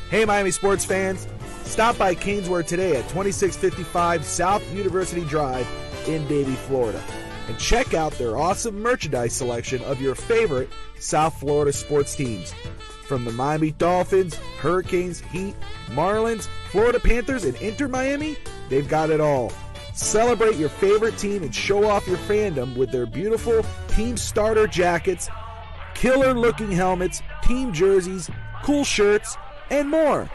Hey, Miami sports fans. Stop by Canesware today at 2655 South University Drive in Davie, Florida. And check out their awesome merchandise selection of your favorite South Florida sports teams. From the Miami Dolphins, Hurricanes, Heat, Marlins, Florida Panthers, and Inter Miami, they've got it all. Celebrate your favorite team and show off your fandom with their beautiful team starter jackets, killer-looking helmets, team jerseys, cool shirts, and more.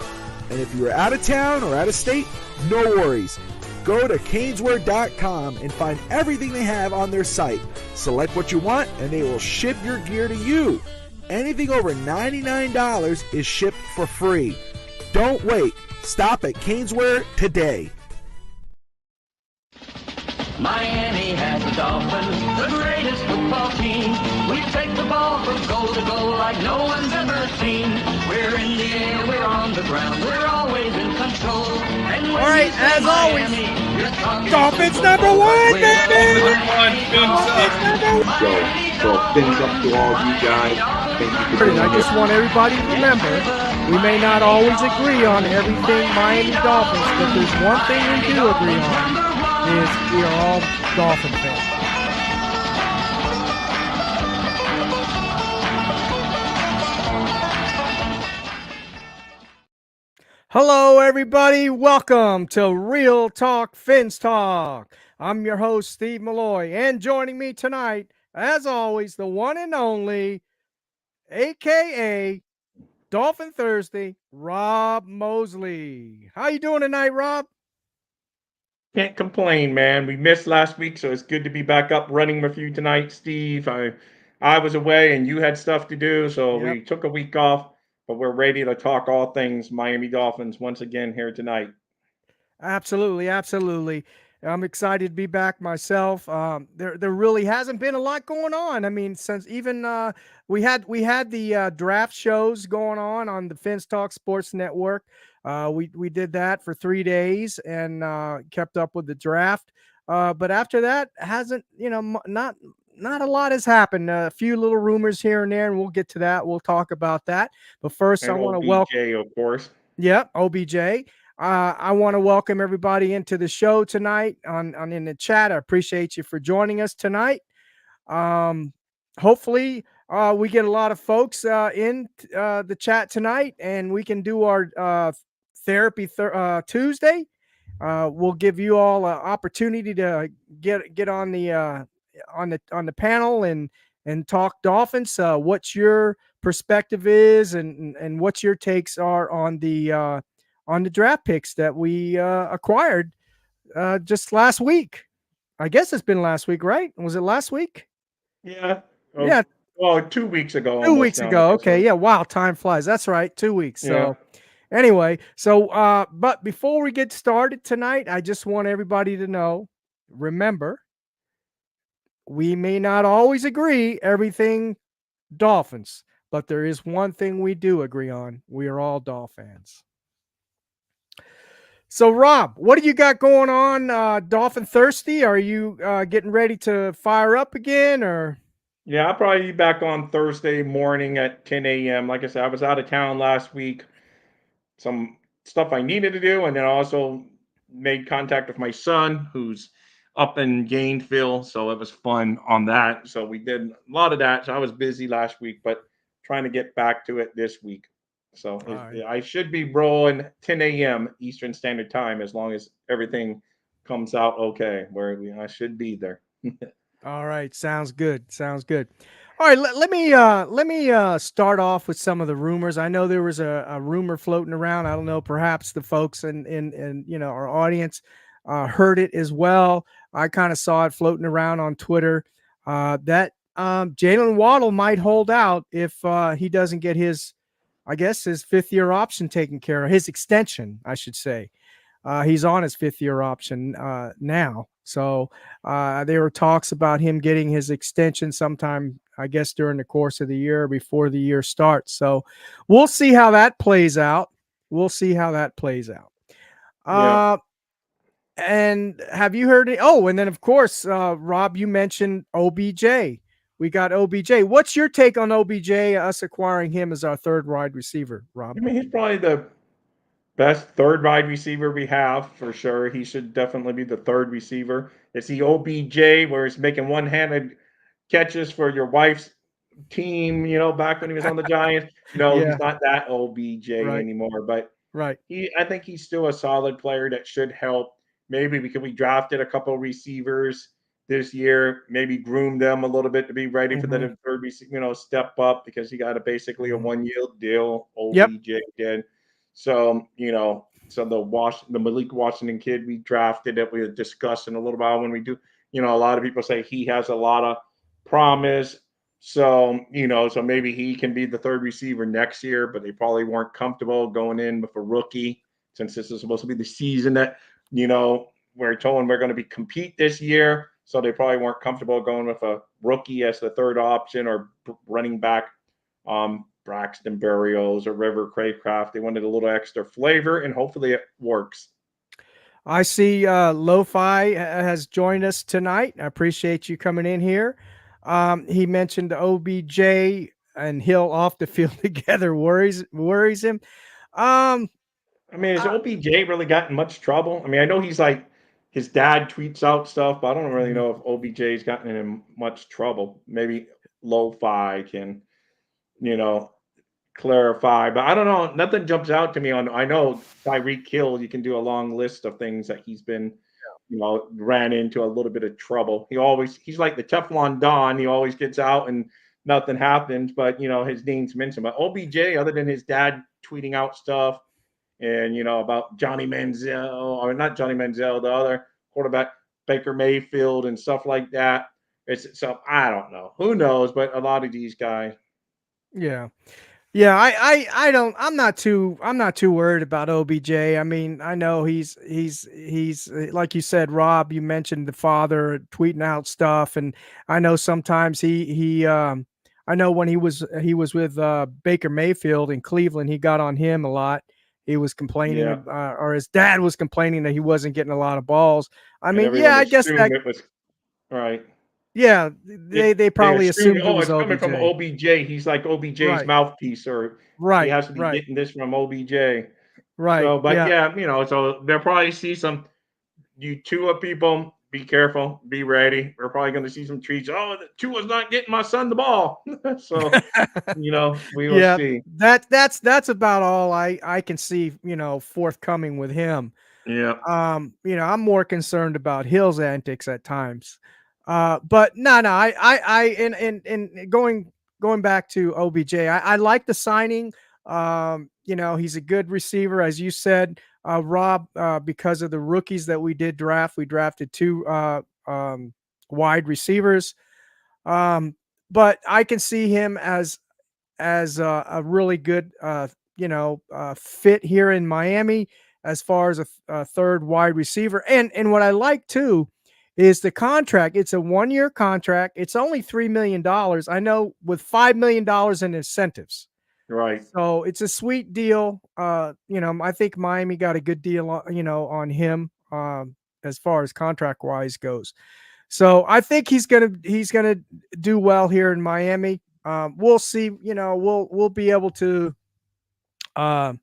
And if you're out of town or out of state, no worries. Go to caneswear.com and find everything they have on their site. Select what you want, and they will ship your gear to you. Anything over $99 is shipped for free. Don't wait. Stop at Caneswear today. Miami has the Dolphins, the greatest football team. We take the ball from goal to goal like no one's ever seen. We're in the air, we're on the ground, we're always in control. And all right, as always, Dolphins number one, baby! So fins up to all of you guys. Thank you for I just want everybody to remember, we may not always agree on everything Miami Dolphins, but there's one thing we do agree on. We are all Dolphin fans. Hello, everybody. Welcome to Real Talk Fins Talk. I'm your host, Steve Malloy, and joining me tonight, as always, the one and only, a.k.a. Dolphin Thursday, Rob Mosley. How you doing tonight, Rob? Can't complain, man. We missed last week, so it's good to be back up running with you tonight, Steve. I was away and you had stuff to do, so we took a week off, but we're ready to talk all things Miami Dolphins once again here tonight. Absolutely, absolutely. I'm excited to be back myself. There really hasn't been a lot going on. I mean, since even we had the draft shows going on the Fins Talk Sports Network. We did that for 3 days and kept up with the draft. But after that, hasn't not a lot has happened. A few little rumors here and there, and we'll get to that. We'll talk about that. But first, I want to welcome, of course. Yeah, OBJ. I want to welcome everybody into the show tonight on in the chat. I appreciate you for joining us tonight. Hopefully, we get a lot of folks in the chat tonight, and we can do our therapy Tuesday. We'll give you all an opportunity to get on the panel and talk Dolphins. What your perspective is, and what your takes are on the draft picks that we acquired just last week. I guess it's been last week, right? Was it last week? Yeah. Yeah. Well, 2 weeks ago. 2 weeks ago. Okay. Yeah. Wow. Time flies. That's right. 2 weeks. So anyway, but before we get started tonight, I just want everybody to know, remember, we may not always agree everything Dolphins, but there is one thing we do agree on. We are all Dolphins. So, Rob, what do you got going on? Dolphin Thirsty? Are you getting ready to fire up again, or? Yeah, I'll probably be back on Thursday morning at 10 a.m. Like I said, I was out of town last week. Some stuff I needed to do, and then I also made contact with my son, who's up in Gainesville, so it was fun on that. So we did a lot of that. So I was busy last week, but trying to get back to it this week. So I should be rolling 10 a.m. Eastern Standard Time as long as everything comes out okay. I should be there. All right, sounds good. Sounds good. All right, let me start off with some of the rumors. I know there was a rumor floating around. I don't know, perhaps the folks in our audience heard it as well. I kind of saw it floating around on Twitter that Jalen Waddle might hold out if he doesn't get his 5th-year option taken care of, his extension, I should say. He's on his 5th-year option now. So there were talks about him getting his extension sometime, I guess, during the course of the year before the year starts. So we'll see how that plays out. And have you heard it? Oh, and then, of course, Rob, you mentioned OBJ. We got OBJ. What's your take on OBJ, us acquiring him as our third wide receiver, Rob? I mean, he's probably the best third wide receiver we have for sure. He should definitely be the third receiver. Is he OBJ, where he's making one-handed catches for your wife's team? Back when he was on the Giants. No, Yeah, he's not that OBJ right, anymore. But right. I think he's still a solid player that should help. Maybe because we drafted a couple of receivers this year, maybe groom them a little bit to be ready for Hmm. the third receiver, step up because he got basically a Hmm. 1-year deal. Yep. OBJ did. So, so the Malik Washington kid we drafted that we were discussing a little while when we do, a lot of people say he has a lot of promise. So, so maybe he can be the third receiver next year, but they probably weren't comfortable going in with a rookie since this is supposed to be the season that, we're told we're going to be compete this year. So they probably weren't comfortable going with a rookie as the third option or running back, Braxton Berrios or River Craycraft. They wanted a little extra flavor, and hopefully it works. I see Lo-Fi has joined us tonight. I appreciate you coming in here. He mentioned OBJ and Hill off the field together worries him. Um, I mean, has I, OBJ really gotten much trouble? I mean, I know he's like his dad tweets out stuff, but I don't really mhm. know if OBJ's gotten in much trouble. Maybe Lo-Fi can, you know, clarify, but I don't know. Nothing jumps out to me on. I know Tyreek Hill. You can do a long list of things that he's been, ran into a little bit of trouble. He's like the Teflon Don. He always gets out and nothing happens, but his name's mentioned. But OBJ, other than his dad tweeting out stuff and about Johnny Manziel or not Johnny Manziel, the other quarterback Baker Mayfield and stuff like that. So I don't know. Who knows? But a lot of these guys. Yeah. Yeah, I don't I'm not too worried about OBJ. I mean, I know he's like you said, Rob, you mentioned the father tweeting out stuff, and I know sometimes I know when he was with Baker Mayfield in Cleveland, he got on him a lot. He was complaining, Yeah, or his dad was complaining that he wasn't getting a lot of balls. I and mean, yeah, everyone I guess assumed that, it was right. yeah, They they they probably assumed, assumed it oh, was it's coming from OBJ. OBJ. He's like OBJ's Right, mouthpiece, or he right, has to be right, getting this from OBJ. right. So, but Yeah. yeah, so they'll probably see some you Tua people. Be careful, be ready. We're probably going to see some tweets. Oh, Tua's not getting my son the ball. So, we will Yeah, see. that's about all I can see, forthcoming with him. Yeah, I'm more concerned about Hill's antics at times. But no, and going back to OBJ, I like the signing. He's a good receiver, as you said, Rob, because of the rookies that we did draft. We drafted two wide receivers. But I can see him as a really good, fit here in Miami as far as a third wide receiver. And what I like too is the contract. It's a 1-year contract. It's only $3 million. I know, with $5 million in incentives. right. So it's a sweet deal. I think Miami got a good deal, on him, as far as contract wise goes. So I think he's gonna do well here in Miami. We'll see. We'll be able to uh,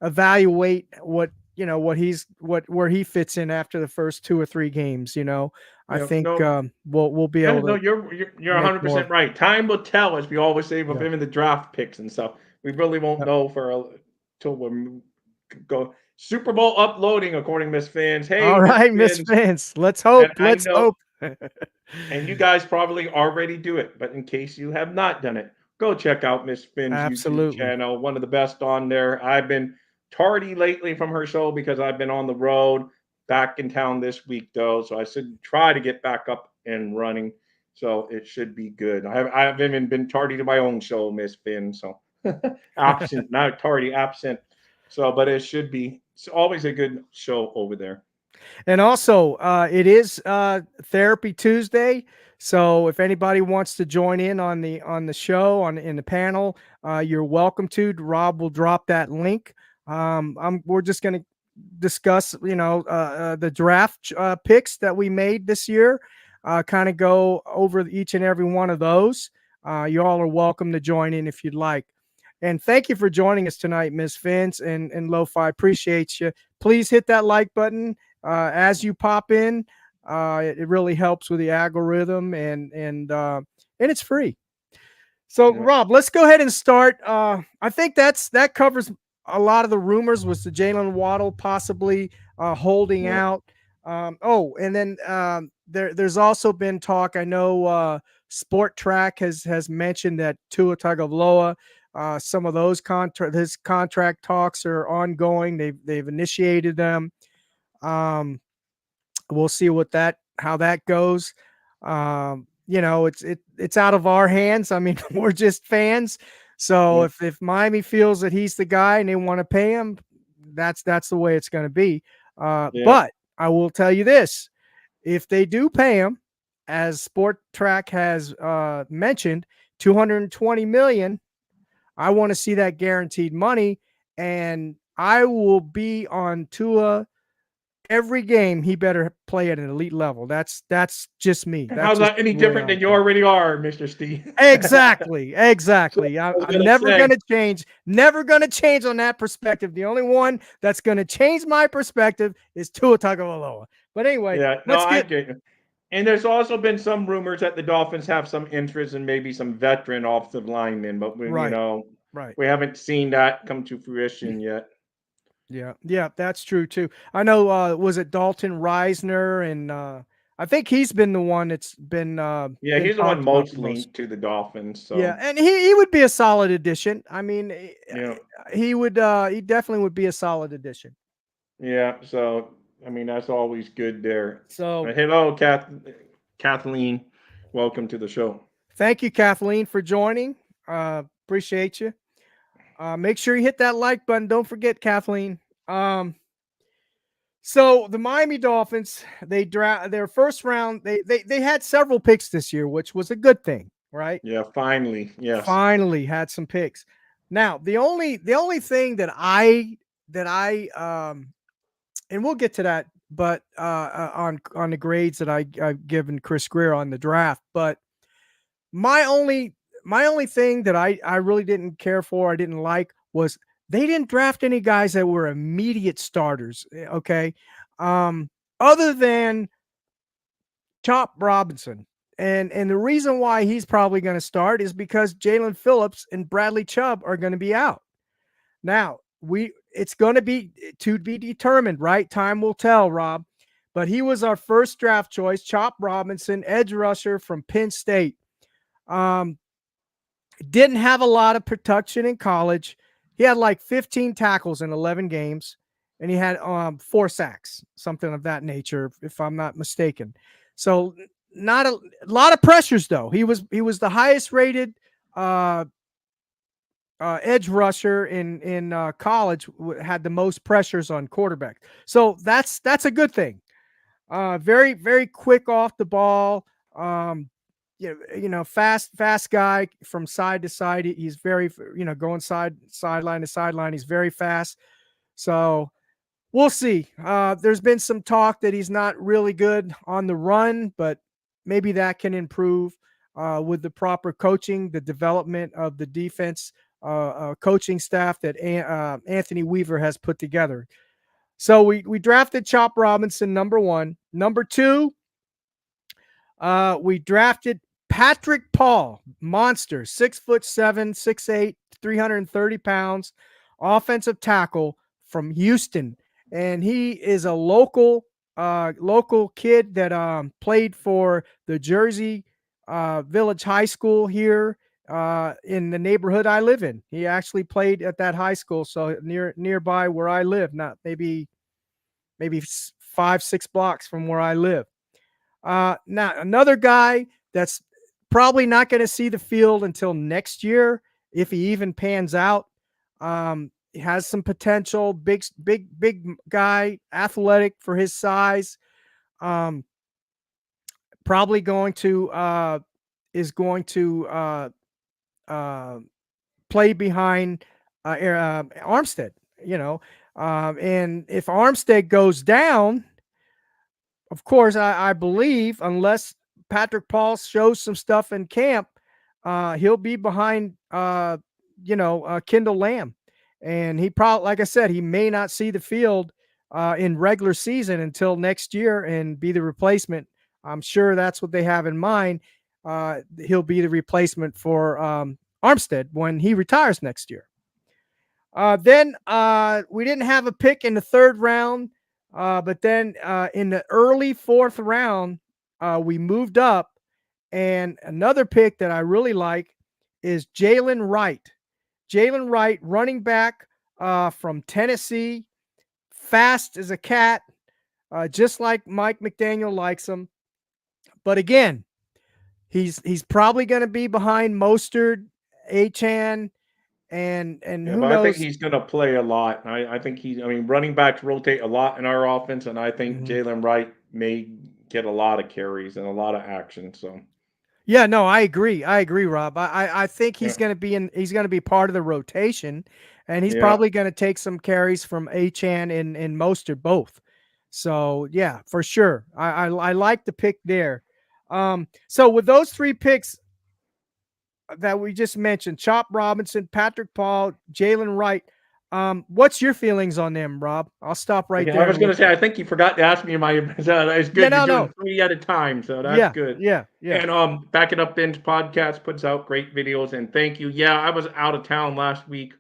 evaluate where he fits in after the first 2 or 3 games. I Yeah, think no, we'll be yeah, able no, to you're make 100% more. right. Time will tell, as we always say, with Yeah. even the draft picks and stuff. We really won't Yep. know till we go Super Bowl uploading, according to Miss Fans. Hey, All Miss right, Miss Fans, Vince. Let's and hope. I Let's know, hope. and you guys probably already do it, but in case you have not done it, go check out Miss Finn's YouTube Absolutely. channel. One of the best on there. I've been tardy lately from her show because I've been on the road. Back in town this week though, so I should try to get back up and running. So it should be good. I haven't even been tardy to my own show, Miss Finn. So absent, not tardy, absent. So, but it should be. It's always a good show over there. And also, it is Therapy Tuesday. So if anybody wants to join in on the show in the panel, you're welcome to. Rob will drop that link. We're just going to discuss, the draft picks that we made this year. Kind of go over each and every one of those. You all are welcome to join in if you'd like. And thank you for joining us tonight, Miss Vince and Lo-Fi. Appreciate you. Please hit that like button as you pop in. It really helps with the algorithm, and it's free. So, Rob, let's go ahead and start. I think that covers a lot of the rumors. Was the Jalen Waddle possibly holding out? And then there's also been talk. I know Sport Track has mentioned that Tua Tagovailoa. Some of those his contract talks are ongoing. They've initiated them. We'll see how that goes. It's out of our hands. I mean, we're just fans. So if Miami feels that he's the guy and they want to pay him, that's the way it's going to be. But I will tell you this: if they do pay him, as Sport Track has mentioned, $220 million, I want to see that guaranteed money, and I will be on Tua every game. He better play at an elite level. That's just me. How's that any different than you already are, Mr. Steve? Exactly. I'm never going to change. Never going to change on that perspective. The only one that's going to change my perspective is Tua Tagovailoa. But anyway, I get you. And there's also been some rumors that the Dolphins have some interest in maybe some veteran offensive linemen, but we haven't seen that come to fruition yet. Yeah, that's true too. I know. Was it Dalton Reisner? And I think he's been the one that's been. He's the one most linked to the Dolphins. So. Yeah, and he would be a solid addition. I mean, he would. He definitely would be a solid addition. Yeah. So I mean, that's always good there. So hello, Kathleen. Welcome to the show. Thank you, Kathleen, for joining. Appreciate you. Make sure you hit that like button. Don't forget, Kathleen. So the Miami Dolphins, they draft their first round. They had several picks this year, which was a good thing, right? Yeah, finally, yes. Finally had some picks. Now the only thing that I and we'll get to that, but on the grades that I've given Chris Greer on the draft, but my only thing that I really didn't care for, I didn't like, was they didn't draft any guys that were immediate starters. Okay. Other than Chop Robinson. And the reason why he's probably going to start is because Jalen Phillips and Bradley Chubb are going to be out. Now, it's going to be determined, right? Time will tell, Rob. But he was our first draft choice, Chop Robinson, edge rusher from Penn State. Didn't have a lot of production in college. He had like 15 tackles in 11 games, and he had 4 sacks, something of that nature, if I'm not mistaken. So not a lot of pressures, though. He was the highest rated edge rusher in college. Had the most pressures on quarterbacks. So that's a good thing. Very, very quick off the ball. Fast guy from side to side. He's very, going sideline to sideline. He's very fast. So we'll see. There's been some talk that he's not really good on the run, but maybe that can improve with the proper coaching, the development of the defense coaching staff that Anthony Weaver has put together. So we drafted Chop Robinson, number 1. Number 2, we drafted Patrick Paul, monster, 6'7", 6'8", 330 pounds, offensive tackle from Houston. And he is a local kid that played for the Jersey Village High School here in the neighborhood I live in. He actually played at that high school, so nearby where I live, not maybe 5-6 blocks from where I live. Now another guy that's probably not going to see the field until next year, if he even pans out. He has some potential, big guy, athletic for his size. Probably is going to play behind Armstead, and if Armstead goes down, of course, I believe, unless Patrick Paul shows some stuff in camp, he'll be behind Kendall Lamb, and he probably, like I said, he may not see the field in regular season until next year and be the replacement. I'm sure that's what they have in mind. He'll be the replacement for Armstead when he retires next year. Then we didn't have a pick in the third round, but then in the early fourth round, we moved up, and another pick that I really like is Jalen Wright. Jalen Wright, running back from Tennessee, fast as a cat, just like Mike McDaniel likes him. But again, he's probably going to be behind Mostert, Achane, and Yeah, who but I think knows. he's going to play a lot. I think I mean, running backs rotate a lot in our offense, and I think Mhm. Jalen Wright may get a lot of carries and a lot of action. So, Yeah, no, I agree. I agree, Rob. I think yeah, he's gonna be part of the rotation, and he's yeah. probably gonna take some carries from Achane and Mostert both. So yeah, for sure. I like the pick there. So with those three picks that we just mentioned, Chop Robinson, Patrick Paul, Jalen Wright, what's your feelings on them, Rob? I'll stop right Okay, I there was and going let to say, you. I think you forgot to ask me my. It's Yeah, good. You're no, doing no. 3 at a time, so that's Yeah, good. yeah, yeah. And Back It Up Bench podcast puts out great videos, and thank you. Yeah, I was out of town last week,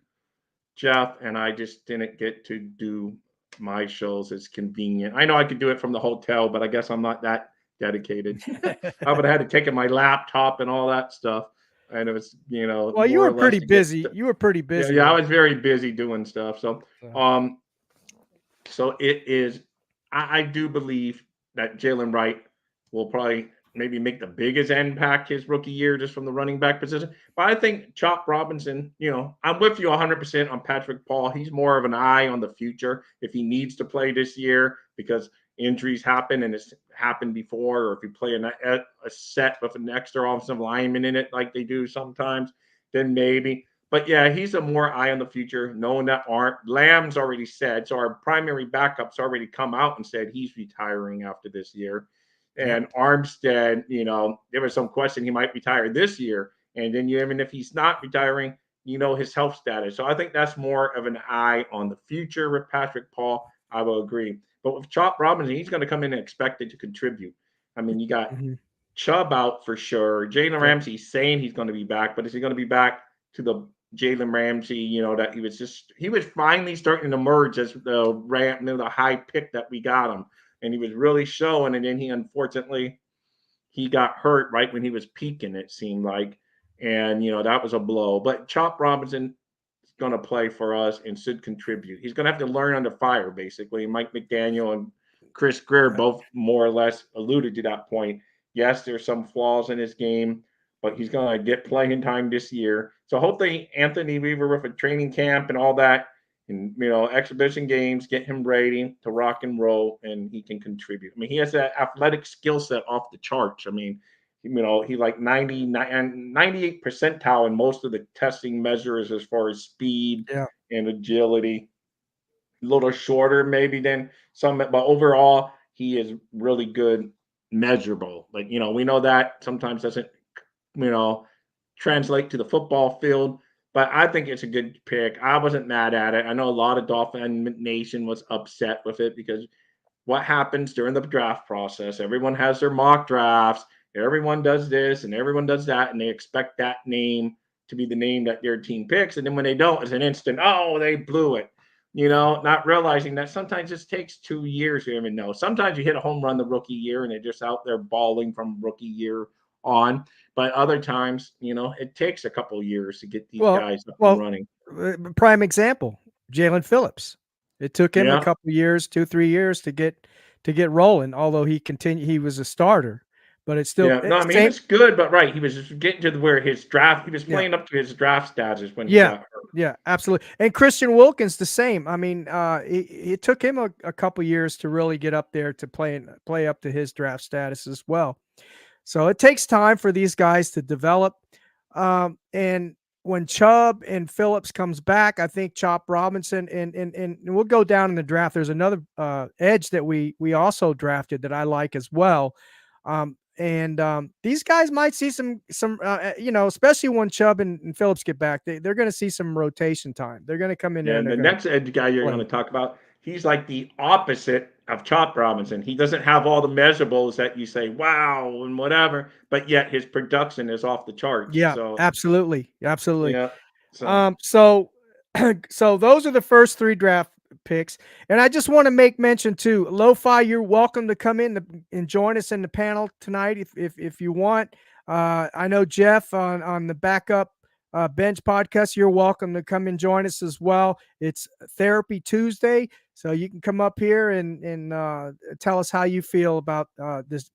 Jeff, and I just didn't get to do my shows as convenient. I know I could do it from the hotel, but I guess I'm not that dedicated. I would have had to take in my laptop and all that stuff, and it was, Well, you more were or less pretty to get. busy. You were pretty Yeah, busy yeah, I though. was very busy doing stuff. So, So. um, so it is. I do believe that Jalen Wright will probably maybe make the biggest impact his rookie year just from the running back position. But I think Chop Robinson, I'm with you 100% on Patrick Paul. He's more of an eye on the future if he needs to play this year because injuries happen and it's happened before, or if you play a set with an extra offensive lineman in it like they do sometimes, then maybe. But yeah, he's a more eye on the future, knowing that Lamb's already said. So our primary backup's already come out and said he's retiring after this year. Yep. And Armstead, there was some question he might retire this year. And then even if he's not retiring, his health status. So I think that's more of an eye on the future with Patrick Paul. I will agree. But with Chop Robinson, he's going to come in and expected to contribute. I mean, you got Mhm. Chubb out for sure. Jalen Yep. Ramsey saying he's going to be back, but is he going to be back to the Jalen Ramsey? That he was finally starting to emerge as the high pick that we got him, and he was really showing. And then he got hurt right when he was peaking. It seemed like, and that was a blow. But Chop Robinson is going to play for us and should contribute. He's going to have to learn under fire, basically. Mike McDaniel and Chris Greer Yep. both more or less alluded to that point. Yes, there's some flaws in his game, but he's going to get playing time this year. So hopefully Anthony Weaver with a training camp and all that, and exhibition games, get him ready to rock and roll, and he can contribute. I mean, he has that athletic skill set off the charts. I mean, he like 98 percentile in most of the testing measures as far as speed Yeah. and agility. A little shorter maybe than some, but overall he is really good, measurable. Like we know that sometimes doesn't you know translate to the football field, but I think it's a good pick. I wasn't mad at it. I know a lot of Dolphin Nation was upset with it because what happens during the draft process? Everyone has their mock drafts. Everyone does this and everyone does that, and they expect that name to be the name that their team picks. And then when they don't, it's an instant, oh, they blew it. Not realizing that sometimes it takes 2 years to even know. Sometimes you hit a home run the rookie year and they're just out there balling from rookie year on. But other times, it takes a couple of years to get these Well, guys up and well, running. prime example, Jalen Phillips. It took him a Yeah. couple of years, 2-3 years to get rolling. Although he was a starter, but it's still Yeah, no, I mean, he same. was good, but right, he was just getting to where he was Yeah, playing up to his draft status when he yeah, got hurt. yeah, absolutely. And Christian Wilkins the same. I mean, it took him a couple years to really get up there to play up to his draft status as well. So it takes time for these guys to develop. And when Chubb and Phillips comes back, I think Chop Robinson and we'll go down in the draft. There's another edge that we also drafted that I like as well. And these guys might see some, especially when Chubb and Phillips get back, they're going to see some rotation time. They're going to come in there and And they're the going to next edge guy you're going play. to talk about, he's like the opposite of Chop Robinson. He doesn't have all the measurables that you say, wow, and whatever, but yet his production is off the charts. Yeah, So, absolutely, absolutely. yeah. So, So so those are the first 3 draft picks, and I just want to make mention too, Lo-Fi, you're welcome to come in and join us in the panel tonight if you want. I know Jeff on the backup bench podcast, you're welcome to come and join us as well. It's Therapy Tuesday, so you can come up here and tell us how you feel about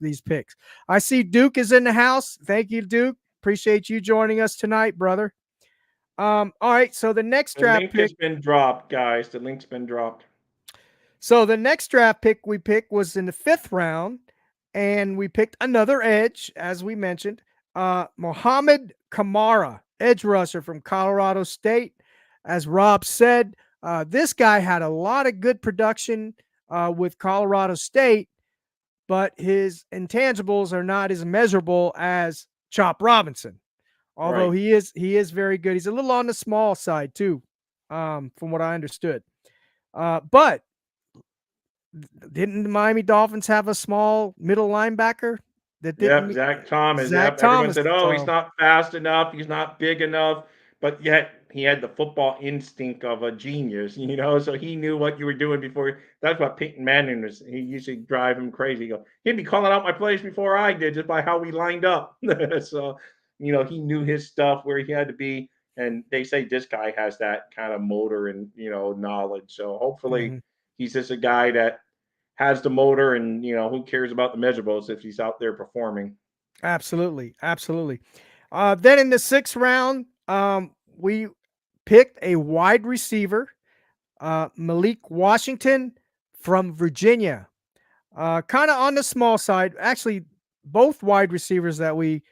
these picks. I see Duke is in the house. Thank you, Duke. Appreciate you joining us tonight, brother. All right, so the next the draft link pick. has been dropped, guys. The link's been dropped. So the next draft pick we picked was in the 5th round, and we picked another edge, as we mentioned, Mohammed Kamara, edge rusher from Colorado State. As Rob said, this guy had a lot of good production with Colorado State, but his intangibles are not as measurable as Chop Robinson. Although Right. he is very good. He's a little on the small side too, from what I understood. But didn't the Miami Dolphins have a small middle linebacker that Yep, didn't Zach Thomas. Zach Yep. Everyone Thomas? said, oh, he's So not fast enough. He's not big enough. But yet he had the football instinct of a genius, so he knew what you were doing before. That's what Peyton Manning was. He used to drive him crazy. He'd be calling out my plays before I did just by how we lined up. So, he knew his stuff where he had to be. And they say this guy has that kind of motor and, knowledge. So hopefully mhm, he's just a guy that has the motor and who cares about the measurables if he's out there performing. absolutely, absolutely. Then in the 6th round, we picked a wide receiver, Malik Washington from Virginia. Kind of on the small side. Actually, both wide receivers that we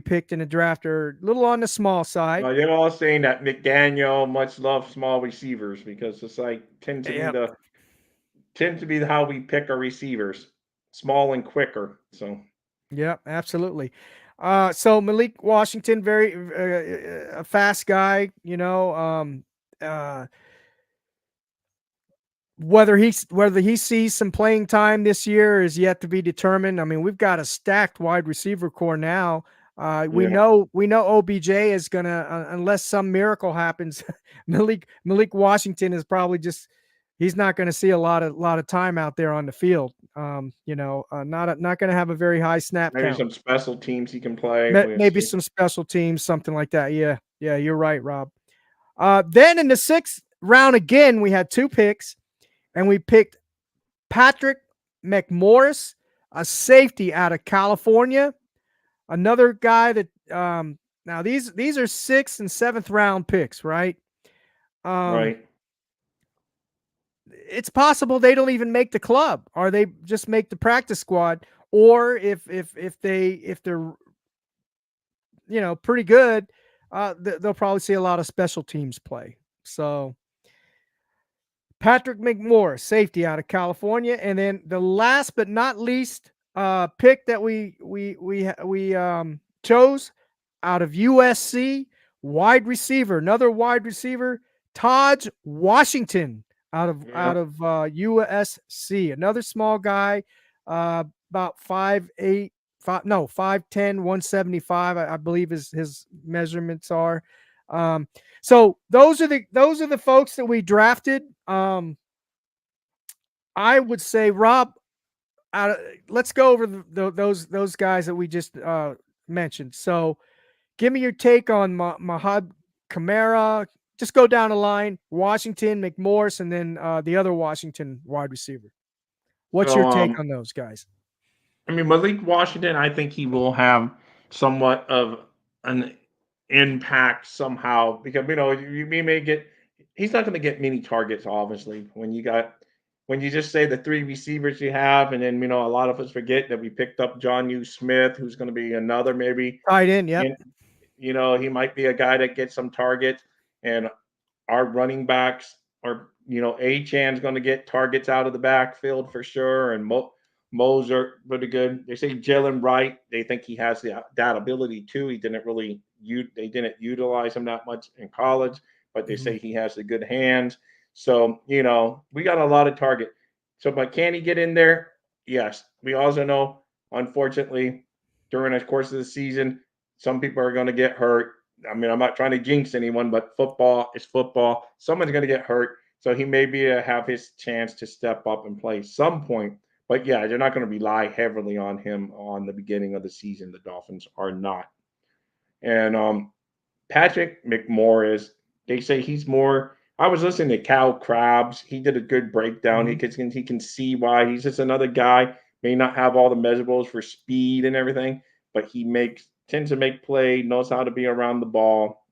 picked in the draft are a little on the small side. They're all saying that McDaniel much love small receivers because it's like Yep. tends to be how we pick our receivers, small and quicker. So Yep, absolutely. So Malik Washington, very a fast guy, uh, whether he sees some playing time this year is yet to be determined. I mean, we've got a stacked wide receiver core now. We yeah, know OBJ is gonna, unless some miracle happens, Malik Washington is probably just he's not going to see a lot of time out there on the field. Not going to have a very high snap maybe count. some special teams he can play. We'll Maybe see. some special teams, something like that. Yeah, you're right, Rob. Then in the 6th round again, we had 2 picks, and we picked Patrick McMorris, a safety out of California. Another guy that now these are 6th and 7th round picks, right? Um, Right. it's possible they don't even make the club, or they just make the practice squad, or if they're pretty good, they'll probably see a lot of special teams play. So Patrick McMorris, safety out of California, and then the last but not least pick that we chose out of USC, wide receiver, another wide receiver, Taj Washington out Yep. of USC, another small guy, about 5'8", 5'10", 175, I believe his measurements are. So those are the folks that we drafted. I would say, Rob, let's go over those guys that we just mentioned. So give me your take on Mahad Kamara. Just go down the line: Washington, McMorris, and then the other Washington wide receiver. What's So your take on those guys? I mean, Malik Washington, I think he will have somewhat of an impact somehow because we may get. He's not going to get many targets, obviously. When you just say the 3 receivers you have, and then a lot of us forget that we picked up John U. Smith, who's going to be another maybe. Tight end, yep. In, he might be a guy that gets some targets, and our running backs are. Achan's going to get targets out of the backfield for sure, and Moser pretty good. They say Jalen Wright. They think he has that ability too. They didn't utilize him that much in college, but they Mhm. say he has the good hands. So we got a lot of target. So, but can he get in there? Yes. We also know, unfortunately, during the course of the season, some people are going to get hurt. I mean, I'm not trying to jinx anyone, but football is football. Someone's going to get hurt. So he may be have his chance to step up and play some point. But yeah, they're not going to rely heavily on him on the beginning of the season. The Dolphins are not. And Patrick McMorris, they say he's more. I was listening to Cal Krabs. He did a good breakdown. Mhm. He can see why he's just another guy. May not have all the measurables for speed and everything, but he makes tends to make play. Knows how to be around the ball.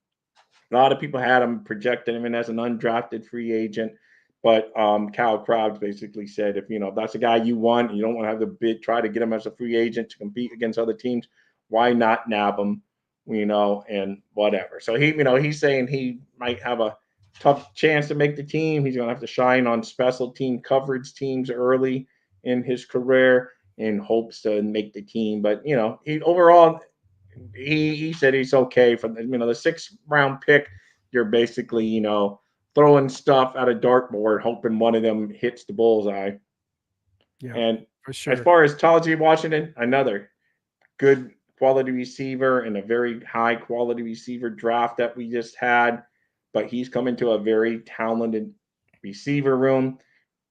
A lot of people had him projected him in as an undrafted free agent, but Cal Krabs basically said if that's a guy you want, you don't want to have to try to get him as a free agent to compete against other teams. Why not nab him? And whatever. So he's saying he might have a tough chance to make the team. He's going to have to shine on special team coverage teams early in his career in hopes to make the team. But he overall he said he's okay for the sixth round pick. You're basically throwing stuff at a dartboard, hoping one of them hits the bullseye. Yeah, And for as sure. far as Taji Washington, another good quality receiver and a very high quality receiver draft that we just had, but he's come into a very talented receiver room.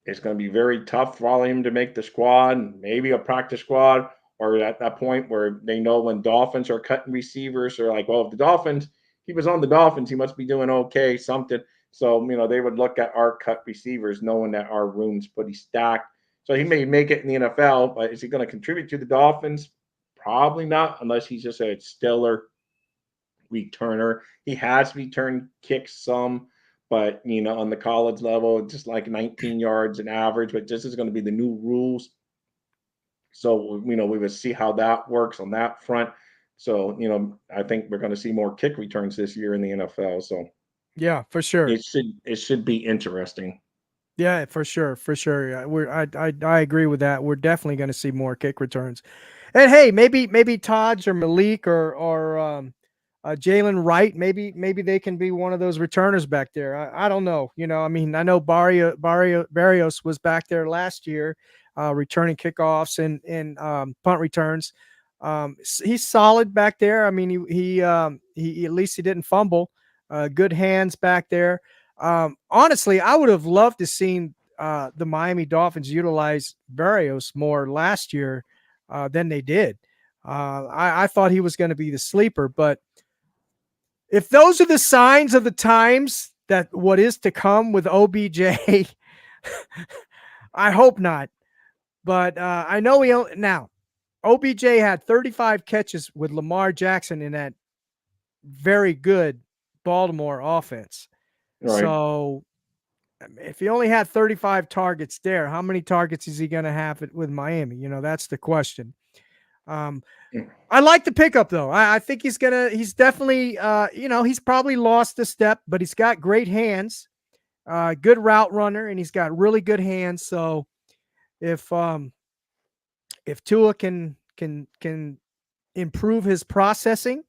It's going to be very tough for him to make the squad, maybe a practice squad, or at that point where they know when Dolphins are cutting receivers, they're like, well, if the Dolphins, he was on the Dolphins, he must be doing okay, something. So, they would look at our cut receivers knowing that our room's pretty stacked. So he may make it in the NFL, but is he going to contribute to the Dolphins? Probably not, unless he's just a stellar returner. He has returned kicks some, but on the college level, just like 19 yards an average. But this is going to be the new rules, so we will see how that works on that front. So I think we're going to see more kick returns this year in the NFL. So Yeah, for sure. it should be interesting. Yeah, for sure, for sure. Yeah, I agree with that. We're definitely going to see more kick returns. And hey, maybe Taj or Malik or Jalen Wright, maybe they can be one of those returners back there. I don't know. I mean, I know Barrios was back there last year, returning kickoffs and punt returns. He's solid back there. I mean, he at least he didn't fumble. Good hands back there. Honestly, I would have loved to seen the Miami Dolphins utilize Barrios more last year than they did. I thought he was going to be the sleeper, but if those are the signs of the times that what is to come with OBJ, I hope not. But I know now. OBJ had 35 catches with Lamar Jackson in that very good Baltimore offense. Right. So if he only had 35 targets there, how many targets is he going to have with Miami? That's the question. Um, I like the pickup though. I think he's definitely, he's probably lost a step, but he's got great hands, good route runner, and he's got really good hands. So if Tua can improve his processing,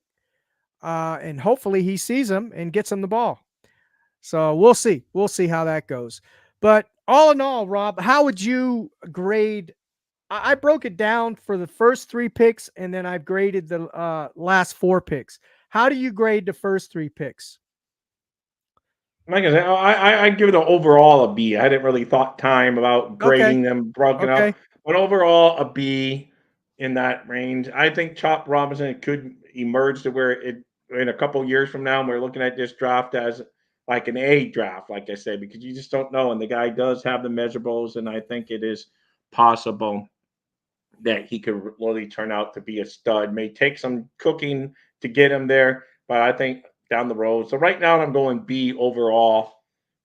and hopefully he sees him and gets him the ball. So we'll see. We'll see how that goes. But all in all, Rob, how would you grade? I broke it down for the first 3 picks, and then I've graded the last 4 picks. How do you grade the first 3 picks? Like I said, I give it an overall a B. I didn't really thought time about Okay. grading them broken Okay. up, but overall a B in that range. I think Chop Robinson could emerge to where it in a couple years from now we're looking at this draft as like an A draft, like I said, because you just don't know. And the guy does have the measurables, and I think it is possible that he could really turn out to be a stud. May take some cooking to get him there, but I think down the road. So right now I'm going B overall,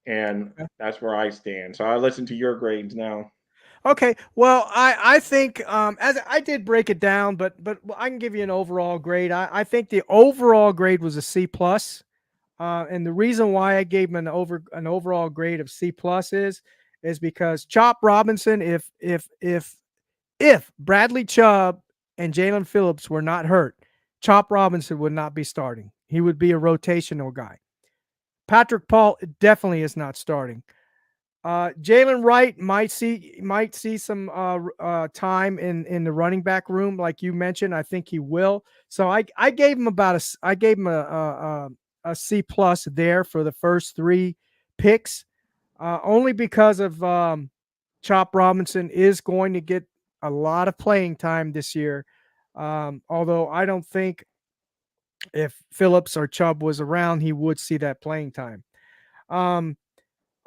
and that's where I stand. So I listen to your grades now. Okay. Well, I think as I did break it down, but I can give you an overall grade. I think the overall grade was a C plus. And the reason why I gave him an overall grade of C plus is because Chop Robinson, if if Bradley Chubb and Jalen Phillips were not hurt, Chop Robinson would not be starting. He would be a rotational guy. Patrick Paul definitely is not starting. Jalen Wright might see some time in the running back room, like you mentioned. I think he will. So I gave him a C plus there for the first 3 picks, only because of Chop Robinson is going to get a lot of playing time this year. Although I don't think if Phillips or Chubb was around, he would see that playing time.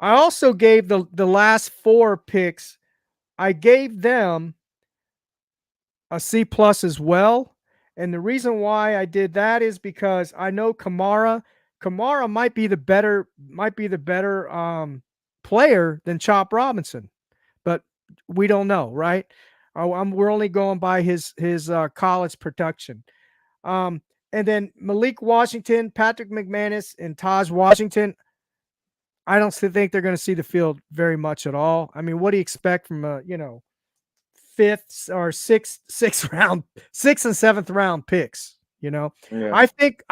I also gave the last 4 picks, I gave them a C plus as well. And the reason why I did that is because I know Kamara might be the better player than Chop Robinson, but we don't know, right? We're only going by his college production. And then Malik Washington, Patrick McManus, and Taj Washington, I don't think they're going to see the field very much at all. I mean, what do you expect from a, 5th or 6th round, 6th and 7th round picks? Yeah. I think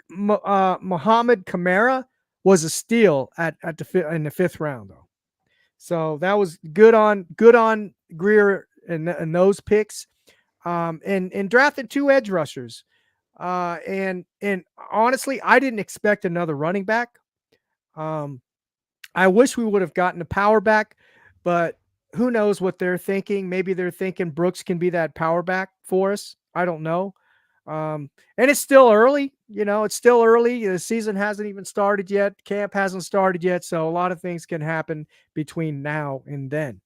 Muhammad Kamara was a steal in the 5th round, though. So that was good on Greer and those picks. And drafted 2 edge rushers. And honestly, I didn't expect another running back. I wish we would have gotten a power back, but who knows what they're thinking? Maybe they're thinking Brooks can be that power back for us. I don't know. And it's still early. It's still early. The season hasn't even started yet. Camp hasn't started yet. So a lot of things can happen between now and then.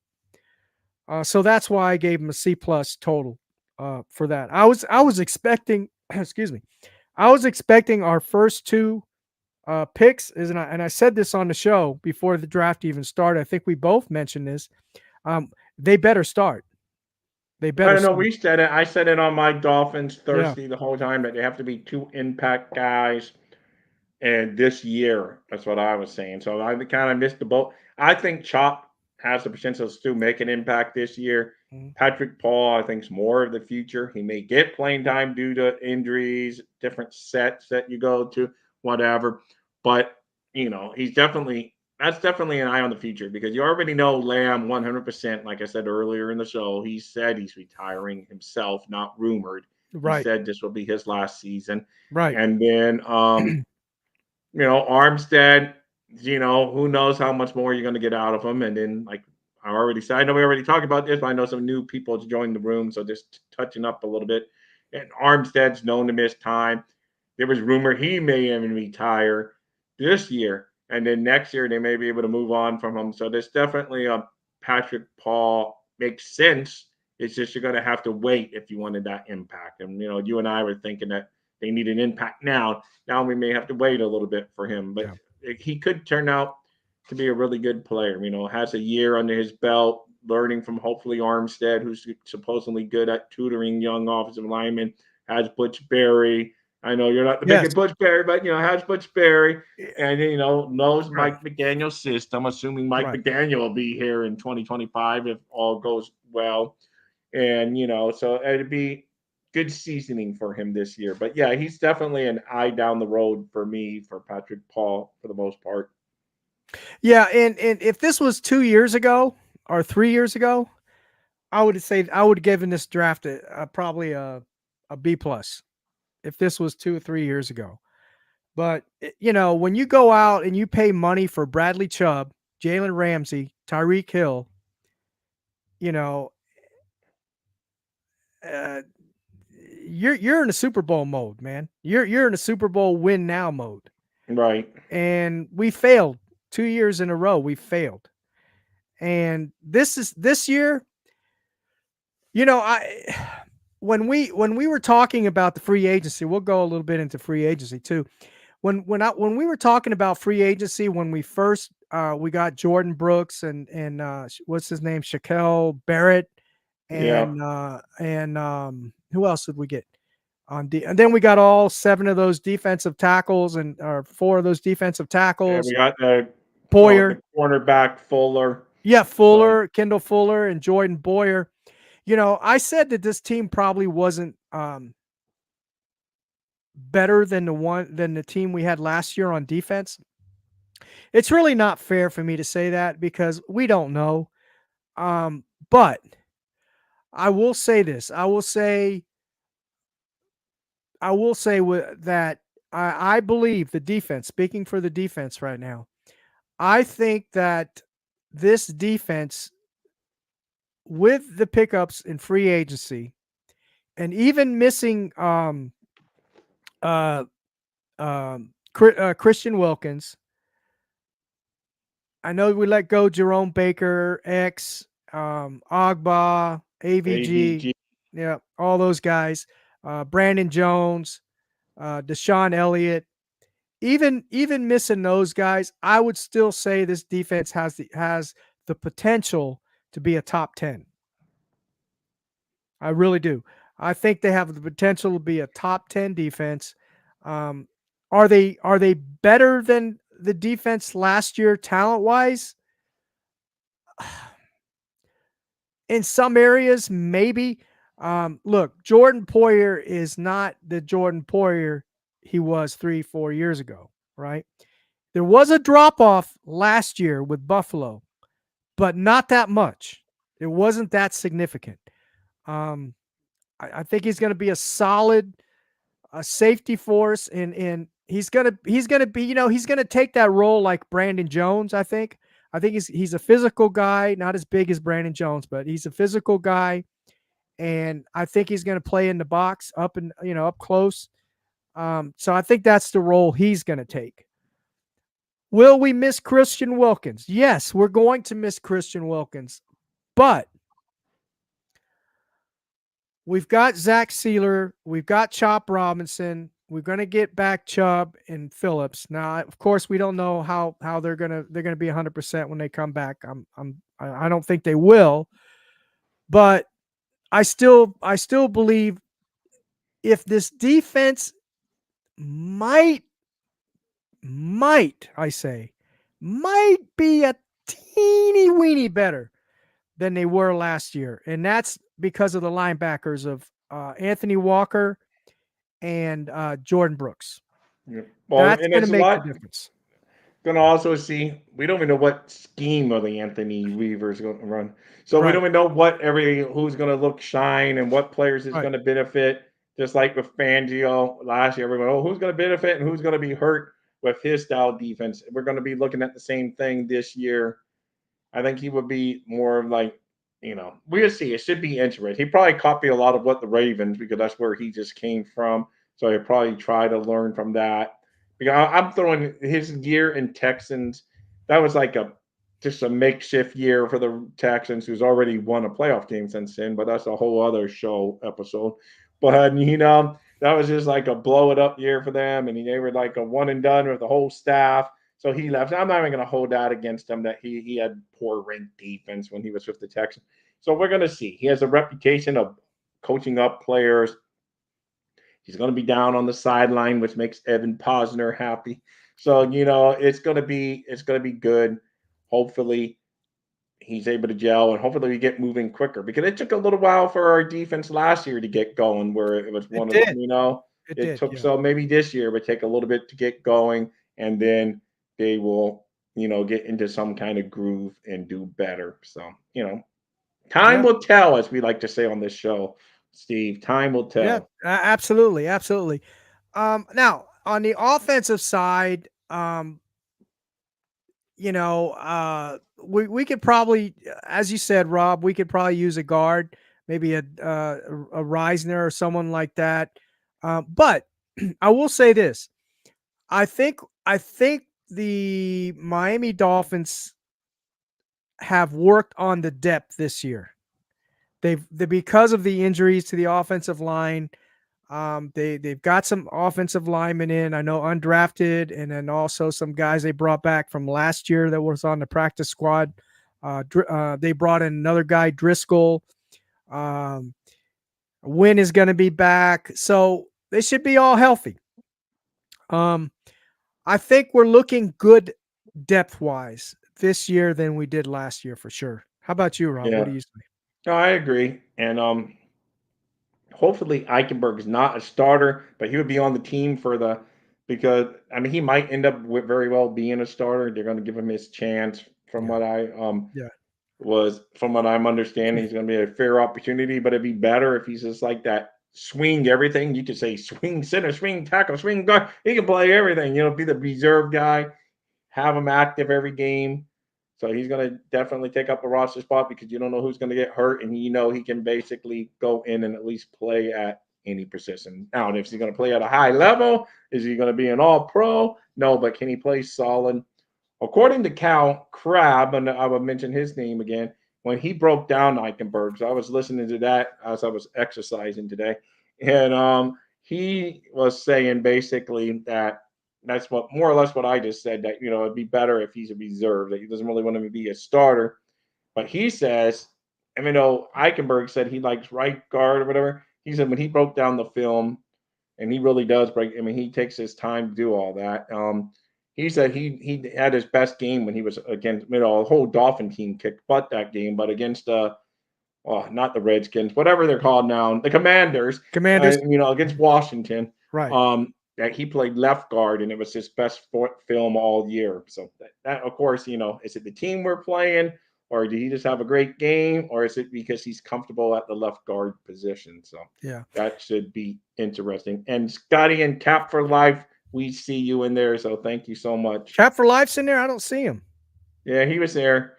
So that's why I gave him a C plus total for that. I was expecting, excuse me, I was expecting our first 2 picks and I said this on the show before the draft even started. I think we both mentioned this. They better start. They better. I don't know. Start. We said it. I said it on my Dolphins Thursday the whole time that they have to be 2 impact guys. And this year, that's what I was saying. So I kind of missed the boat. I think Chop has the potential to still make an impact this year. Mhm. Patrick Paul, I think, is more of the future. He may get playing time due to injuries, different sets that you go to, whatever. But that's definitely an eye on the future because you already know Lamb 100%. Like I said earlier in the show, he said he's retiring himself, not rumored. He Right. said this will be his last season. Right. And then Armstead, who knows how much more you're going to get out of him. And then, like I already said, I know we already talked about this, but I know some new people to join the room. So just touching up a little bit. And Armstead's known to miss time. There was rumor he may even retire this year. And then next year, they may be able to move on from him. So there's definitely a Patrick Paul makes sense. It's just you're going to have to wait if you wanted that impact. And, you and I were thinking that they need an impact now. Now we may have to wait a little bit for him, but he could turn out to be a really good player. Has a year under his belt, learning from hopefully Armstead, who's supposedly good at tutoring young offensive linemen. Has Butch Berry. I know you're not the biggest Butch Berry, but has Butch Berry, and knows Mike McDaniel's system. Assuming Mike McDaniel will be here in 2025 if all goes well, and so it'd be good seasoning for him this year. But yeah, he's definitely an eye down the road for me for Patrick Paul for the most part. Yeah, and if this was 2 years ago or 3 years ago, I would have given this draft probably a B plus. If this was 2 or 3 years ago. But when you go out and you pay money for Bradley Chubb, Jalen Ramsey, Tyreek Hill, you're in a Super Bowl mode, man. You're in a Super Bowl win now mode. Right. And we failed 2 years in a row. We failed. And this year, when we were talking about the free agency, we'll go a little bit into free agency too. When we were talking about free agency, when we first we got Jordan Brooks and what's his name, Shaquille Barrett, and who else did we get on and then we got all 7 of those defensive tackles or 4 of those defensive tackles. Yeah, we got the Boyer, the cornerback Fuller. Fuller, Kendall Fuller, and Jordan Boyer. I said that this team probably wasn't better than the team we had last year on defense. It's really not fair for me to say that because we don't know. But I will say this. That I believe the defense, speaking for the defense right now, I think that this defense, with the pickups in free agency and even missing uh, Christian Wilkins, I know we let go Jerome Baker, X, Ogba, AVG, AVG. yeah, all those guys, Brandon Jones, Deshaun Elliott. Even missing those guys, I would still say this defense has the potential to be a top 10. I really do. I think they have the potential to be a top 10 defense. Are they better than the defense last year talent wise? In some areas, maybe. Look, Jordan Poyer is not the Jordan Poyer he was 3-4 years ago, right? There was a drop off last year with Buffalo, but not that much. It wasn't that significant. I think he's going to be a solid safety force, and he's gonna be he's gonna take that role like Brandon Jones. I think he's a physical guy, not as big as Brandon Jones, but he's a physical guy, and I think he's going to play in the box up and up close. So I think that's the role he's going to take. Will we miss Christian Wilkins? Yes, we're going to miss Christian Wilkins, but we've got Zach Sealer, we've got Chop Robinson. We're going to get back Chubb and Phillips. Now, of course, we don't know how they're going to be 100% when they come back. I don't think they will, but I still believe if this defense might be a teeny weeny better than they were last year, and that's because of the linebackers of Anthony Walker and Jordan Brooks. Yeah. Well, That's and going to it's a make lot. the difference. Going to also see, we don't even know what scheme of the Anthony Weaver is going to run. So we Right. don't even know who's going to look shine and what players is Right. going to benefit. Just like with Fangio last year, everyone, who's going to benefit and who's going to be hurt with his style defense. We're going to be looking at the same thing this year. I think he would be more of like, we'll see. It should be interesting. He probably copy a lot of what the Ravens, because that's where he just came from. So he'll probably try to learn from that. Because I'm throwing his year in Texans. That was like just a makeshift year for the Texans, who's already won a playoff game since then. But that's a whole other show episode. But that was just like a blow it up year for them, and they were like a one and done with the whole staff. So he left. I'm not even going to hold that against him that he had poor ranked defense when he was with the Texans. So we're going to see. He has a reputation of coaching up players. He's going to be down on the sideline, which makes Evan Posner happy. So it's going to be good. Hopefully he's able to gel, and hopefully we get moving quicker, because it took a little while for our defense last year to get going, where it was It one of did. It it did. took. Yeah. So maybe this year would take a little bit to get going, and then they will get into some kind of groove and do better. So time Yeah. will tell, as we like to say on this show, Steve. Time will Yeah. tell. Absolutely. Absolutely. Now on the offensive side, we could probably, as you said, Rob, we could probably use a guard, maybe a Reisner or someone like that. But I will say this: I think the Miami Dolphins have worked on the depth this year. Because of the injuries to the offensive line. They've got some offensive linemen in. I know undrafted, and then also some guys they brought back from last year that was on the practice squad. They brought in another guy, Driscoll. Wynn is going to be back, so they should be all healthy. I think we're looking good depth wise this year than we did last year for sure. How about you, Rob? What Yeah. do you say? No, I agree. And hopefully Eichenberg's not a starter, but he would be on the team for the because I mean he might end up with very well being a starter. They're going to give him his chance from Yeah. what I Yeah. was from what I'm understanding. He's going to be a fair opportunity, but it'd be better if he's just like that swing everything. You could say swing center, swing tackle, swing guard. He can play everything. Be the reserve guy, have him active every game. So he's going to definitely take up a roster spot because you don't know who's going to get hurt, and he can basically go in and at least play at any position. Now, if he's going to play at a high level, is he going to be an All Pro? No, but can he play solid? According to Cal Crab, and I would mention his name again, when he broke down Eichenberg, so I was listening to that as I was exercising today, and he was saying basically that that's what more or less what I just said, that it'd be better if he's a reserve, that he doesn't really want to be a starter. But he says, even though Eichenberg said he likes right guard or whatever, he said when he broke down the film, and he really does break. I mean, he takes his time to do all that. He said he had his best game when he was against a whole Dolphin team kicked butt that game, but against not the Redskins, whatever they're called now, the Commanders, Commanders. against Washington. Right. That he played left guard, and it was his best film all year. So that of course, is it the team we're playing, or did he just have a great game, or is it because he's comfortable at the left guard position? So Yeah. that should be interesting. And Scotty and Cap for Life, we see you in there, so thank you so much. Cap for Life's in there. I don't see him. Yeah, he was there.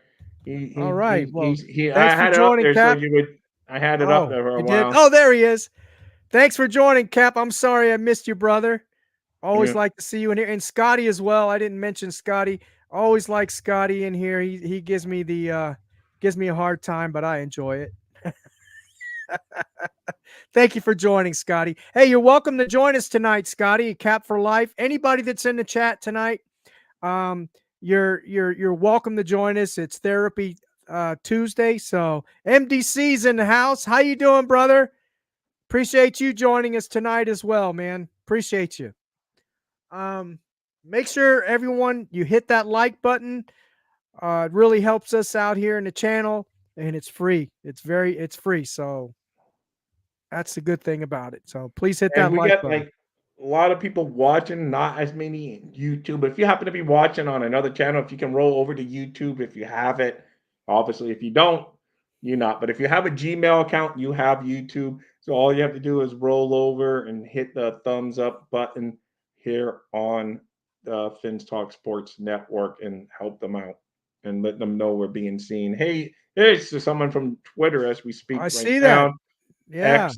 All right. Well, I thanks for had it up joining, there so Cap. you would. I had it up Oh, there for a you did? while. Oh, there he is. Thanks for joining, Cap. I'm sorry I missed you, brother. Always Yeah. like to see you in here. And Scotty as well. I didn't mention Scotty. Always like Scotty in here. He gives me gives me a hard time, but I enjoy it. Thank you for joining, Scotty. Hey, you're welcome to join us tonight, Scotty. Cap for Life. Anybody that's in the chat tonight, um, you're welcome to join us. It's Therapy Tuesday, so MDC's in the house. How you doing, brother? Appreciate you joining us tonight as well, man. Appreciate you. Um, Make sure everyone you hit that like button. It really helps us out here in the channel, and it's free. It's free. So that's the good thing about it. So please hit And that we like got button. like a lot of people watching, not as many in YouTube. But if you happen to be watching on another channel, if you can roll over to YouTube if you have it. Obviously, if you don't, you're not. But if you have a Gmail account, you have YouTube. So all you have to do is roll over and hit the thumbs up button here on the Fins Talk Sports Network and help them out and let them know we're being seen. Hey, there's someone from Twitter as we speak I right see that. now. Yeah. X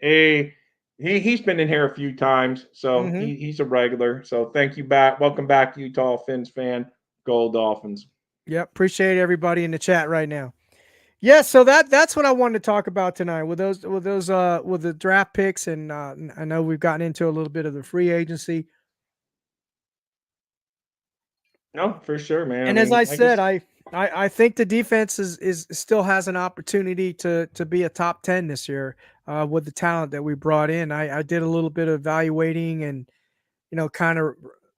A. He's been in here a few times, so Mm-hmm. he's a regular. So thank you back. Welcome back, Utah Fins fan. Gold Dolphins. Yep. Appreciate everybody in the chat right now. Yeah, so that's what I wanted to talk about tonight with with the draft picks, and I know we've gotten into a little bit of the free agency. No, for sure, man. I And as mean, I I guess said, I think the defense is still has an opportunity to be a top 10 this year with the talent that we brought in. I did a little bit of evaluating and kind of